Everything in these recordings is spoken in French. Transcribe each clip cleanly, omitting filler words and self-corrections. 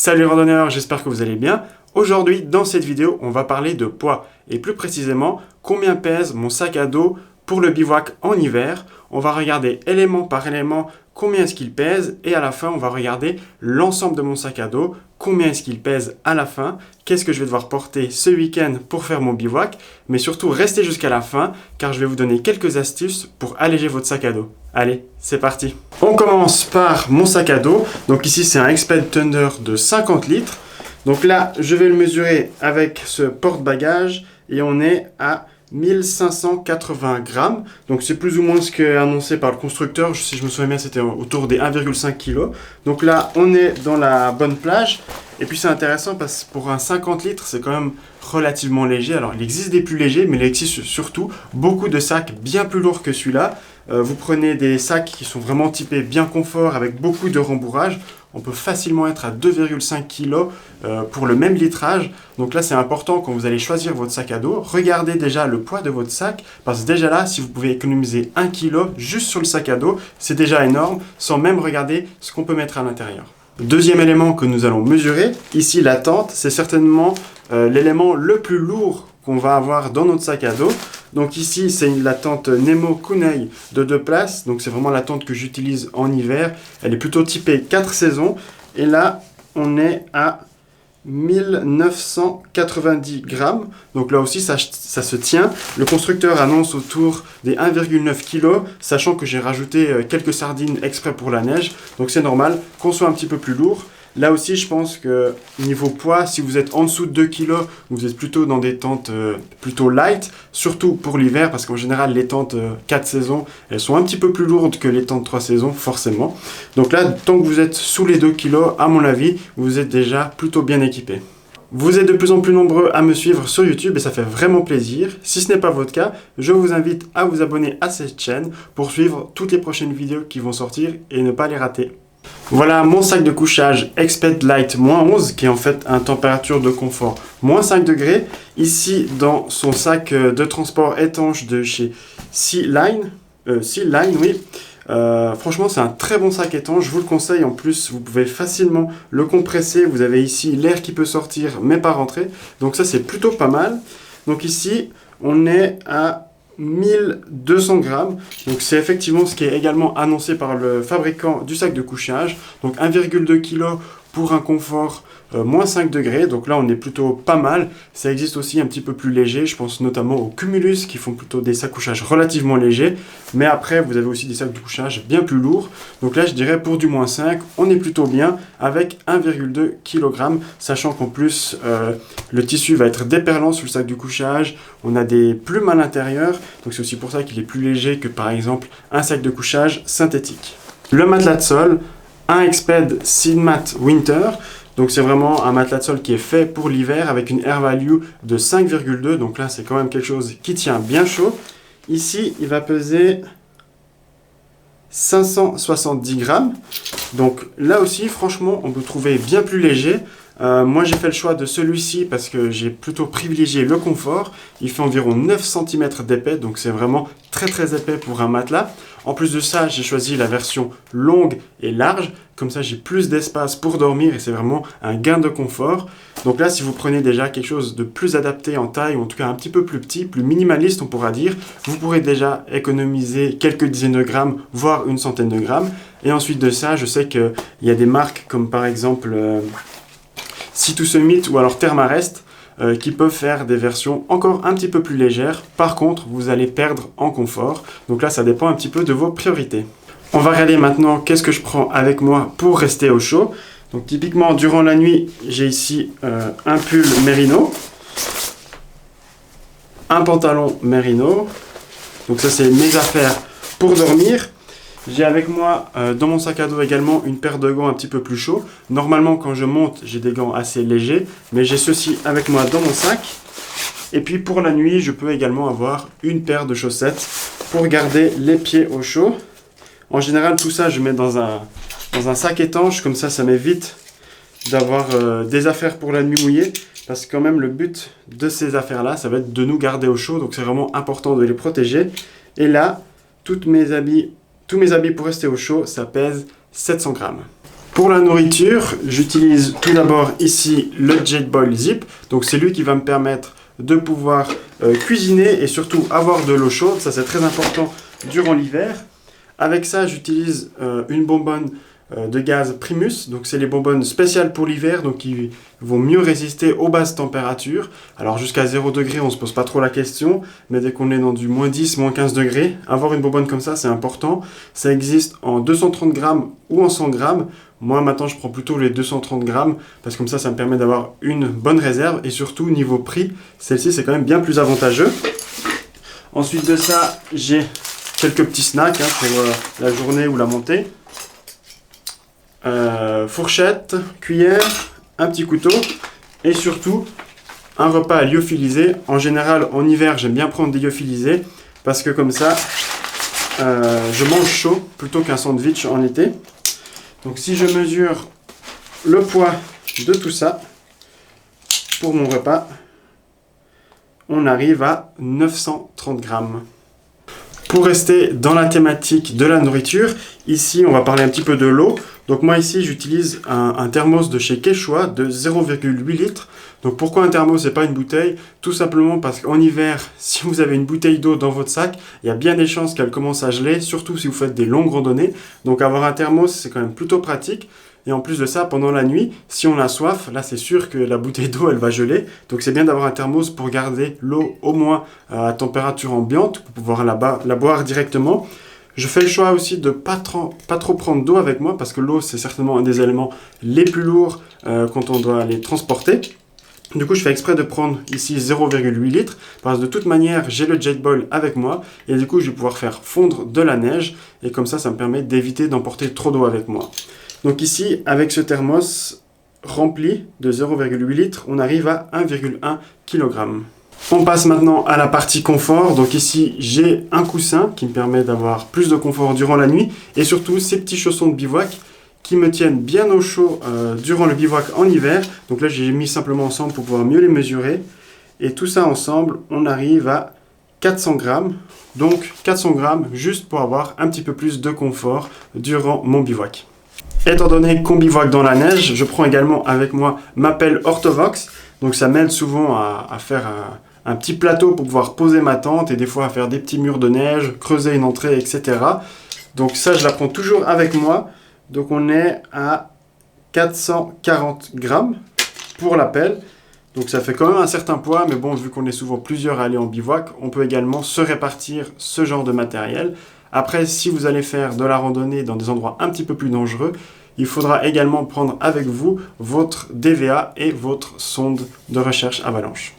Salut randonneurs, j'espère que vous allez bien. Aujourd'hui, dans cette vidéo, on va parler de poids et plus précisément, combien pèse mon sac à dos pour le bivouac en hiver. On va regarder élément par élément combien est-ce qu'il pèse et à la fin, on va regarder l'ensemble de mon sac à dos, combien est-ce qu'il pèse à la fin, qu'est-ce que je vais devoir porter ce week-end pour faire mon bivouac, mais surtout restez jusqu'à la fin car je vais vous donner quelques astuces pour alléger votre sac à dos. Allez, c'est parti. On commence par mon sac à dos. Donc ici, c'est un Exped Thunder de 50 litres. Donc là, je vais le mesurer avec ce porte-bagages et on est à 1580 grammes. Donc c'est plus ou moins ce qui est annoncé par le constructeur. Si je me souviens bien, c'était autour des 1,5 kg. Donc là, on est dans la bonne plage. Et puis c'est intéressant parce que pour un 50 litres, c'est quand même relativement léger. Alors il existe des plus légers, mais il existe surtout beaucoup de sacs bien plus lourds que celui-là. Vous prenez des sacs qui sont vraiment typés bien confort avec beaucoup de rembourrage. On peut facilement être à 2,5 kg pour le même litrage. Donc là, c'est important quand vous allez choisir votre sac à dos. Regardez déjà le poids de votre sac. Parce que déjà là, si vous pouvez économiser 1 kg juste sur le sac à dos, c'est déjà énorme, sans même regarder ce qu'on peut mettre à l'intérieur. Deuxième élément que nous allons mesurer, ici la tente, c'est certainement l'élément le plus lourd qu'on va avoir dans notre sac à dos. Donc ici, c'est la tente Nemo Kunai de 2 places. Donc c'est vraiment la tente que j'utilise en hiver. Elle est plutôt typée 4 saisons. Et là, on est à 1990 grammes. Donc là aussi, ça se tient. Le constructeur annonce autour des 1,9 kg, sachant que j'ai rajouté quelques sardines exprès pour la neige. Donc c'est normal qu'on soit un petit peu plus lourd. Là aussi, je pense que niveau poids, si vous êtes en dessous de 2 kg, vous êtes plutôt dans des tentes plutôt light, surtout pour l'hiver, parce qu'en général, les tentes 4 saisons, elles sont un petit peu plus lourdes que les tentes 3 saisons, forcément. Donc là, tant que vous êtes sous les 2 kg, à mon avis, vous êtes déjà plutôt bien équipé. Vous êtes de plus en plus nombreux à me suivre sur YouTube et ça fait vraiment plaisir. Si ce n'est pas votre cas, je vous invite à vous abonner à cette chaîne pour suivre toutes les prochaines vidéos qui vont sortir et ne pas les rater. Voilà mon sac de couchage Exped Light -11 qui est en fait une température de confort -5 degrés. Ici dans son sac de transport étanche de chez Sea Line, oui. Franchement c'est un très bon sac étanche, je vous le conseille. En plus vous pouvez facilement le compresser. Vous avez ici l'air qui peut sortir mais pas rentrer. Donc ça c'est plutôt pas mal. Donc ici on est à 1200 grammes, donc c'est effectivement ce qui est également annoncé par le fabricant du sac de couchage. Donc 1,2 kg pour un confort -5 degrés, donc là on est plutôt pas mal. Ça existe aussi un petit peu plus léger, je pense notamment aux Cumulus qui font plutôt des sacs de couchage relativement légers, mais après vous avez aussi des sacs de couchage bien plus lourds. Donc là je dirais pour du -5, on est plutôt bien avec 1,2 kg, sachant qu'en plus le tissu va être déperlant sur le sac du couchage. On a des plumes à l'intérieur, donc c'est aussi pour ça qu'il est plus léger que par exemple un sac de couchage synthétique. Le matelas de sol, un Exped Seedmat Winter. Donc c'est vraiment un matelas de sol qui est fait pour l'hiver avec une air value de 5,2. Donc là c'est quand même quelque chose qui tient bien chaud. Ici il va peser 570 grammes. Donc là aussi franchement on peut trouver bien plus léger. Moi j'ai fait le choix de celui-ci parce que j'ai plutôt privilégié le confort. Il fait environ 9 cm d'épais, donc c'est vraiment très épais pour un matelas. En plus de ça, j'ai choisi la version longue et large, comme ça j'ai plus d'espace pour dormir et c'est vraiment un gain de confort. Donc là, si vous prenez déjà quelque chose de plus adapté en taille, ou en tout cas un petit peu plus petit, plus minimaliste on pourra dire, vous pourrez déjà économiser quelques dizaines de grammes, voire une centaine de grammes. Et ensuite de ça, je sais qu'il y a des marques comme par exemple Sea to Summit ou alors Thermarest qui peuvent faire des versions encore un petit peu plus légères. Par contre, vous allez perdre en confort. Donc là, ça dépend un petit peu de vos priorités. On va regarder maintenant qu'est-ce que je prends avec moi pour rester au chaud. Donc typiquement, durant la nuit, j'ai ici un pull Merino, un pantalon Merino. Donc ça, c'est mes affaires pour dormir. J'ai avec moi dans mon sac à dos également une paire de gants un petit peu plus chauds. Normalement quand je monte j'ai des gants assez légers, mais j'ai ceci avec moi dans mon sac. Et puis pour la nuit je peux également avoir une paire de chaussettes pour garder les pieds au chaud. En général tout ça je mets dans un sac étanche, comme ça m'évite d'avoir des affaires pour la nuit mouillée. Parce que quand même le but de ces affaires là ça va être de nous garder au chaud, donc c'est vraiment important de les protéger. Et là tous mes habits pour rester au chaud, ça pèse 700 grammes. Pour la nourriture, j'utilise tout d'abord ici le Jetboil Zip. Donc c'est lui qui va me permettre de pouvoir cuisiner et surtout avoir de l'eau chaude. Ça c'est très important durant l'hiver. Avec ça, j'utilise une bonbonne de gaz Primus. Donc c'est les bonbonnes spéciales pour l'hiver, donc qui vont mieux résister aux basses températures. Alors jusqu'à 0 degré, on ne se pose pas trop la question, mais dès qu'on est dans du moins 10, moins 15 degrés, avoir une bonbonne comme ça, c'est important. Ça existe en 230 grammes ou en 100 grammes. Moi maintenant je prends plutôt les 230 grammes parce que comme ça me permet d'avoir une bonne réserve et surtout niveau prix, celle-ci c'est quand même bien plus avantageux. Ensuite de ça, j'ai quelques petits snacks pour la journée ou la montée. Fourchette, cuillère, un petit couteau et surtout un repas lyophilisé. En général en hiver j'aime bien prendre des lyophilisés parce que comme ça je mange chaud plutôt qu'un sandwich en été. Donc si je mesure le poids de tout ça pour mon repas, on arrive à 930 grammes. Pour rester dans la thématique de la nourriture, ici on va parler un petit peu de l'eau. Donc moi ici j'utilise un thermos de chez Quechua de 0,8 litres. Donc pourquoi un thermos et pas une bouteille? Tout simplement parce qu'en hiver, si vous avez une bouteille d'eau dans votre sac, il y a bien des chances qu'elle commence à geler, surtout si vous faites des longues randonnées. Donc avoir un thermos c'est quand même plutôt pratique. Et en plus de ça, pendant la nuit, si on a soif, là c'est sûr que la bouteille d'eau elle va geler. Donc c'est bien d'avoir un thermos pour garder l'eau au moins à température ambiante, pour pouvoir la boire directement. Je fais le choix aussi de pas trop prendre d'eau avec moi parce que l'eau c'est certainement un des éléments les plus lourds quand on doit les transporter. Du coup, je fais exprès de prendre ici 0,8 litres parce que de toute manière, j'ai le Jetboil avec moi et du coup, je vais pouvoir faire fondre de la neige et comme ça me permet d'éviter d'emporter trop d'eau avec moi. Donc ici, avec ce thermos rempli de 0,8 litres, on arrive à 1,1 kg. On passe maintenant à la partie confort. Donc ici, j'ai un coussin qui me permet d'avoir plus de confort durant la nuit et surtout ces petits chaussons de bivouac qui me tiennent bien au chaud durant le bivouac en hiver. Donc là, j'ai mis simplement ensemble pour pouvoir mieux les mesurer. Et tout ça ensemble, on arrive à 400 grammes. Donc 400 grammes juste pour avoir un petit peu plus de confort durant mon bivouac. Étant donné qu'on bivouaque dans la neige, je prends également avec moi ma pelle Orthovox. Donc ça m'aide souvent à faire un petit plateau pour pouvoir poser ma tente et des fois à faire des petits murs de neige, creuser une entrée, etc. Donc ça, je la prends toujours avec moi. Donc on est à 440 grammes pour la pelle. Donc ça fait quand même un certain poids, mais bon, vu qu'on est souvent plusieurs à aller en bivouac, on peut également se répartir ce genre de matériel. Après, si vous allez faire de la randonnée dans des endroits un petit peu plus dangereux, il faudra également prendre avec vous votre DVA et votre sonde de recherche avalanche.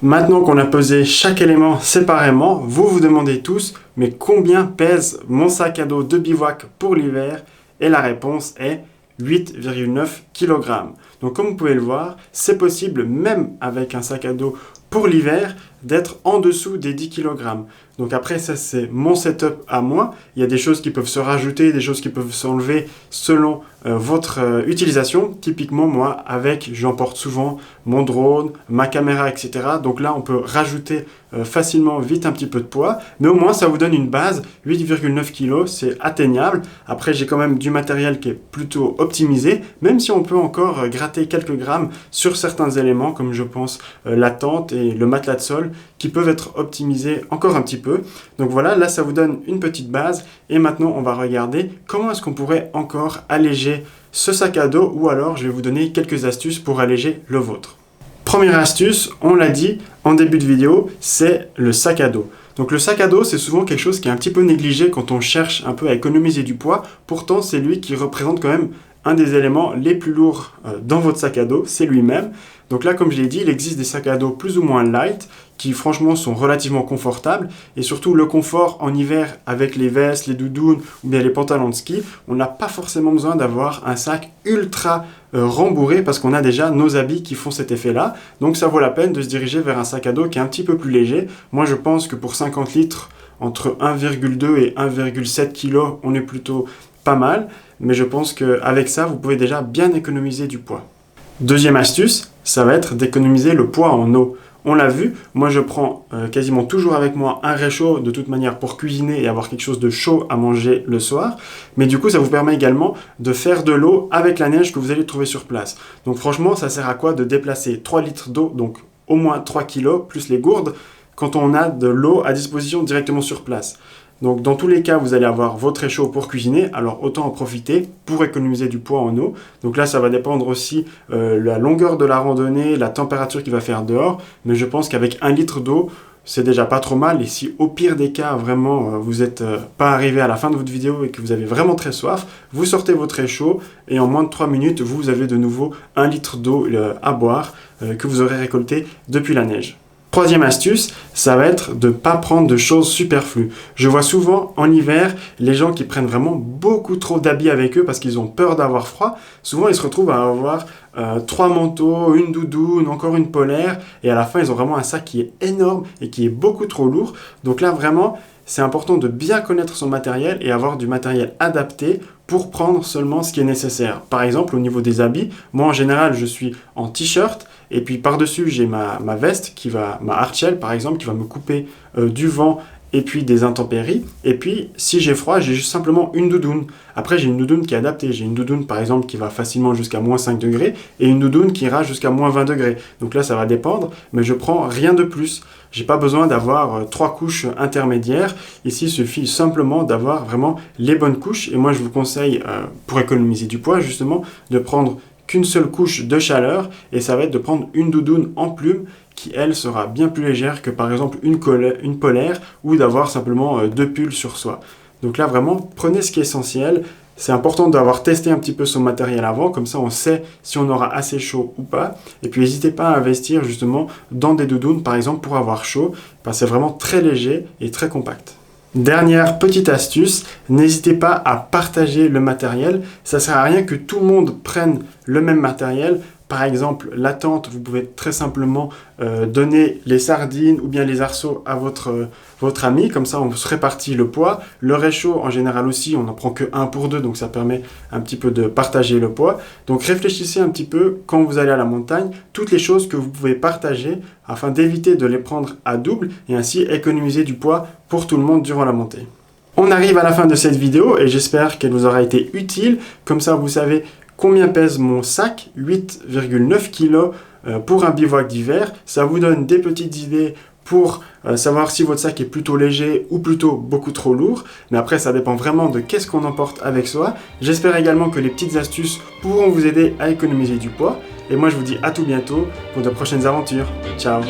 Maintenant qu'on a pesé chaque élément séparément, vous vous demandez tous, mais combien pèse mon sac à dos de bivouac pour l'hiver? Et la réponse est 8,9 kg. Donc comme vous pouvez le voir, c'est possible même avec un sac à dos pour l'hiver d'être en dessous des 10 kg. Donc après ça c'est mon setup à moi. Il y a des choses qui peuvent se rajouter, des choses qui peuvent s'enlever selon votre utilisation. Typiquement moi avec j'emporte souvent mon drone, ma caméra, etc. Donc là on peut rajouter facilement vite un petit peu de poids. Mais au moins ça vous donne une base, 8,9 kg, c'est atteignable. Après j'ai quand même du matériel qui est plutôt optimisé, même si on peut encore gratter quelques grammes sur certains éléments comme je pense la tente et le matelas de sol qui peuvent être optimisés encore un petit peu. Donc voilà, là ça vous donne une petite base et maintenant on va regarder comment est-ce qu'on pourrait encore alléger ce sac à dos ou alors je vais vous donner quelques astuces pour alléger le vôtre. Première astuce, on l'a dit en début de vidéo, c'est le sac à dos. Donc le sac à dos, c'est souvent quelque chose qui est un petit peu négligé quand on cherche un peu à économiser du poids. Pourtant, c'est lui qui représente quand même un des éléments les plus lourds dans votre sac à dos, c'est lui-même. Donc là, comme je l'ai dit, il existe des sacs à dos plus ou moins light qui franchement sont relativement confortables et surtout le confort en hiver avec les vestes, les doudounes ou bien les pantalons de ski, on n'a pas forcément besoin d'avoir un sac ultra rembourré parce qu'on a déjà nos habits qui font cet effet-là. Donc ça vaut la peine de se diriger vers un sac à dos qui est un petit peu plus léger. Moi, je pense que pour 50 litres, entre 1,2 et 1,7 kg, on est plutôt pas mal. Mais je pense qu'avec ça, vous pouvez déjà bien économiser du poids. Deuxième astuce, ça va être d'économiser le poids en eau. On l'a vu, moi je prends quasiment toujours avec moi un réchaud de toute manière pour cuisiner et avoir quelque chose de chaud à manger le soir. Mais du coup, ça vous permet également de faire de l'eau avec la neige que vous allez trouver sur place. Donc franchement, ça sert à quoi de déplacer 3 litres d'eau, donc au moins 3 kilos, plus les gourdes, quand on a de l'eau à disposition directement sur place. Donc dans tous les cas, vous allez avoir votre réchaud pour cuisiner, alors autant en profiter pour économiser du poids en eau. Donc là, ça va dépendre aussi la longueur de la randonnée, la température qu'il va faire dehors, mais je pense qu'avec 1 litre d'eau, c'est déjà pas trop mal. Et si au pire des cas, vraiment, vous n'êtes pas arrivé à la fin de votre vidéo et que vous avez vraiment très soif, vous sortez votre réchaud et en moins de 3 minutes, vous avez de nouveau 1 litre d'eau à boire que vous aurez récolté depuis la neige. Troisième astuce, ça va être de ne pas prendre de choses superflues. Je vois souvent en hiver les gens qui prennent vraiment beaucoup trop d'habits avec eux parce qu'ils ont peur d'avoir froid. Souvent ils se retrouvent à avoir 3 manteaux, une doudoune, encore une polaire et à la fin ils ont vraiment un sac qui est énorme et qui est beaucoup trop lourd. Donc là vraiment c'est important de bien connaître son matériel et avoir du matériel adapté pour prendre seulement ce qui est nécessaire. Par exemple, au niveau des habits, moi en général, je suis en t-shirt et puis par-dessus, j'ai ma veste, ma hardshell par exemple, qui va me couper du vent et puis des intempéries. Et puis, si j'ai froid, j'ai juste simplement une doudoune. Après, j'ai une doudoune qui est adaptée. J'ai une doudoune, par exemple, qui va facilement jusqu'à moins 5 degrés et une doudoune qui ira jusqu'à moins 20 degrés. Donc là, ça va dépendre, mais je prends rien de plus. J'ai pas besoin d'avoir 3 couches intermédiaires. Ici, il suffit simplement d'avoir vraiment les bonnes couches. Et moi, je vous conseille, pour économiser du poids, justement, de prendre qu'une seule couche de chaleur et ça va être de prendre une doudoune en plume qui, elle, sera bien plus légère que, par exemple, une polaire ou d'avoir simplement 2 pulls sur soi. Donc là, vraiment, prenez ce qui est essentiel. C'est important d'avoir testé un petit peu son matériel avant, comme ça on sait si on aura assez chaud ou pas. Et puis n'hésitez pas à investir justement dans des doudounes, par exemple, pour avoir chaud, parce que c'est vraiment très léger et très compact. Dernière petite astuce, n'hésitez pas à partager le matériel. Ça ne sert à rien que tout le monde prenne le même matériel. Par exemple, la tente, vous pouvez très simplement donner les sardines ou bien les arceaux à votre ami. Comme ça, on se répartit le poids. Le réchaud, en général aussi, on n'en prend que 1 pour 2. Donc, ça permet un petit peu de partager le poids. Donc, réfléchissez un petit peu, quand vous allez à la montagne, toutes les choses que vous pouvez partager afin d'éviter de les prendre à double et ainsi économiser du poids pour tout le monde durant la montée. On arrive à la fin de cette vidéo et j'espère qu'elle vous aura été utile. Comme ça, vous savez combien pèse mon sac, 8,9 kg pour un bivouac d'hiver. Ça vous donne des petites idées pour savoir si votre sac est plutôt léger ou plutôt beaucoup trop lourd. Mais après, ça dépend vraiment de qu'est-ce qu'on emporte avec soi. J'espère également que les petites astuces pourront vous aider à économiser du poids. Et moi, je vous dis à tout bientôt pour de prochaines aventures. Ciao!